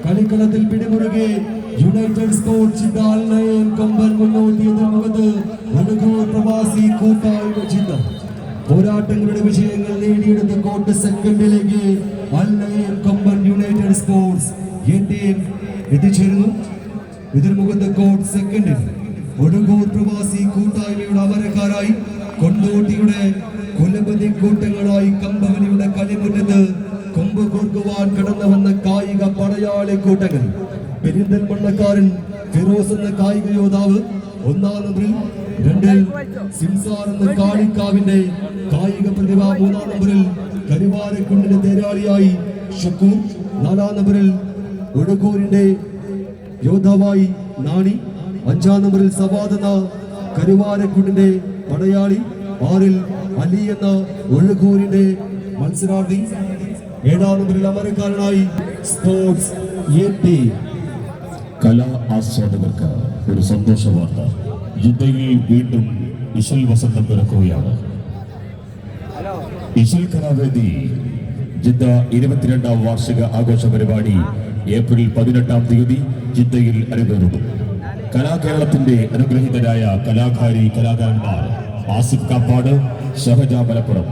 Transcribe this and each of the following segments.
കളിക്കളത്തിൽ പിടിമുറുകെ United sports കൊമ്പൻ മുന്നോട്ടിയതിന് മുഖത്ത് വടുകൂർ പ്രവാസി കൂട്ടായ്മ ചിന്ത പോരാട്ടങ്ങളുടെ വിജയങ്ങൾ നേടിയെടുത്ത കോട്ട് സെക്കൻഡിലേക്ക് അൽനയൻ കൊമ്പൻ യുണൈറ്റഡ് സ്പോർട്സ് എത്തിച്ചേരുന്നു. ഇതിന് മുഖത്ത് കോട്ട് സെക്കൻഡിൽ വടുകൂർ പ്രവാസി കൂട്ടായ്മയുടെ അമരക്കാരായി കൊണ്ടോട്ടിയുടെ കുലപതി കൂട്ടങ്ങളായി കമ്പവലിയുടെ കളിമുറ്റത്ത് കൊമ്പ് കോർക്കുവാൻ കടന്നു വന്ന കായിക പടയാളി കൂട്ടങ്ങൾ. പെരിന്തൽമണ്ണക്കാരൻ ഫിറോസ് എന്ന കായിക യോദ്ധാവ് 1-ാം നമ്പറിൽ, 2-ൽ സിംസാർ എന്ന കാളിക്കാവിന്റെ കായിക പ്രതിഭ, 3-ാം നമ്പറിൽ കരുവാരക്കുണ്ടിന്റെ തേരാളിയായി ഷക്കൂർ, 4-ാം നമ്പറിൽ ഒടുക്കൂരിന്റെ യോദ്ധാവായി നാണി, 5-ാം നമ്പറിൽ സവാദ് എന്ന കരുവാരക്കുണ്ടിന്റെ പടയാളി, 6-ൽ അലി എന്ന ഒഴുകൂരിന്റെ മത്സരാർത്ഥി, 7-ാം നമ്പറിൽ അമരക്കാരനായി സ്പോർട്സ് കലാ ആസ്വാദകർക്ക് ഒരു സന്തോഷ വാർത്ത. ജിദ്ദയിൽ വീണ്ടും ഇശൽ വസന്തം പിറക്കുകയാണ്. ഇശൽ കലാവേദി ജിദ്ദ 22ാം വാർഷിക ആഘോഷ പരിപാടി ഏപ്രിൽ 18-ാം തീയതി ജിദ്ദയിൽ അരങ്ങേറുന്നു. കലാകേരളത്തിന്റെ അനുഗ്രഹീതരായ കലാകാരന്മാർ ആസിഫ് കാപ്പാട്, ഷഹജ മലപ്പുറം.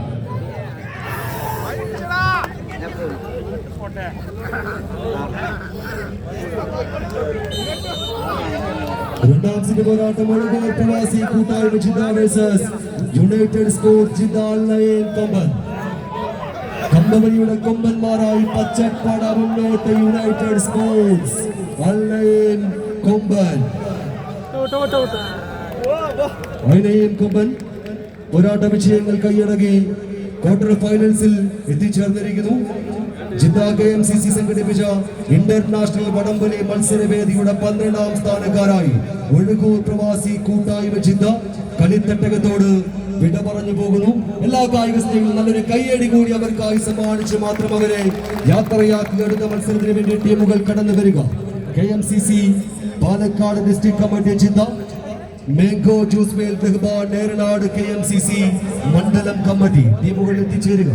രണ്ടാം സെറ്റ് പോരാട്ടം പ്രവാസി കൂട്ടായ്മ Jeddah versus united sports Jeddah അൽനയൻ കൊമ്പൻ. കമ്പവലിയുടെ കൊമ്പന്മാരായി പച്ചപ്പട മുന്നോട്ട് യുണൈറ്റഡ് സ്പോർട്സ് അൽനയൻ കൊമ്പൻ. അൽനയൻ കൊമ്പൻ പോരാട്ട വിജയങ്ങൾ കൈയടക്കി ക്വാർട്ടർ ഫൈനൽസിൽ എത്തിച്ചേർന്നിരിക്കുന്നു. ജിദ്ദ KMCC സംഘടിപ്പിച്ച ഇന്റർനാഷണൽ വടംവലി മത്സരവേദിയുടെ 12ാം സ്ഥാനക്കാരായി ഒഴുകൂർ പ്രവാസി കൂട്ടായ്മ ജിദ്ദ കളിത്തട്ടകത്തോട് വിട പറഞ്ഞു പോകുന്നു. എല്ലാ കായിക സ്നേഹികളും നല്ലൊരു കയ്യടി കൂടി അവർക്കായി സമ്മാനിച്ച് മാത്രം അവരെ യാത്രയാക്കി അടുത്ത മത്സരത്തിന് വേണ്ടി ടീമുകൾ കടന്നു വരിക. KMCC Palakkad district committee Jeddah, mango juice മേൽ ബഹ്ബാൻ നേരനാട് KMCC മണ്ഡലം കമ്മിറ്റി ടീമുകൾ എത്തിച്ചേരുക.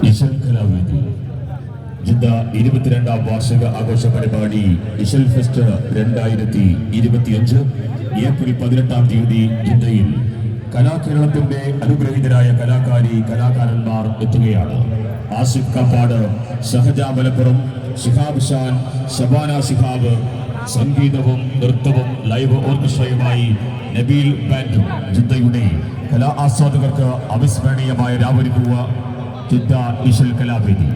ഇശൽ കലാവേദി ജിദ്ദ 22ാം വാർഷിക ആഘോഷ പരിപാടി ഇശൽ ഫെസ്റ്റ് 2025 ഏപ്രിൽ 18-ാം തീയതി ജിദ്ദയിൽ കലാകേരളത്തിന്റെ അനുഗ്രഹീതരായ കലാകാരന്മാർ എത്തുകയാണ്. ആസിഫ് കാപ്പാട്, ഷഹജ മലപ്പുറം, ശിഹാബ് ഷാൻ, ഷബാന ശിഹാബ്. സംഗീതവും നൃത്തവും ലൈവ് ഓർക്കസ്ട്രയുമായി നബീൽ ബാൻഡും. ജിദ്ദയുടെ കലാ ആസ്വാദകർക്ക് അവിസ്മരണീയമായ രാവൊരുക്കുക ജിദ്ദ ഇശൽ കലാവേദി.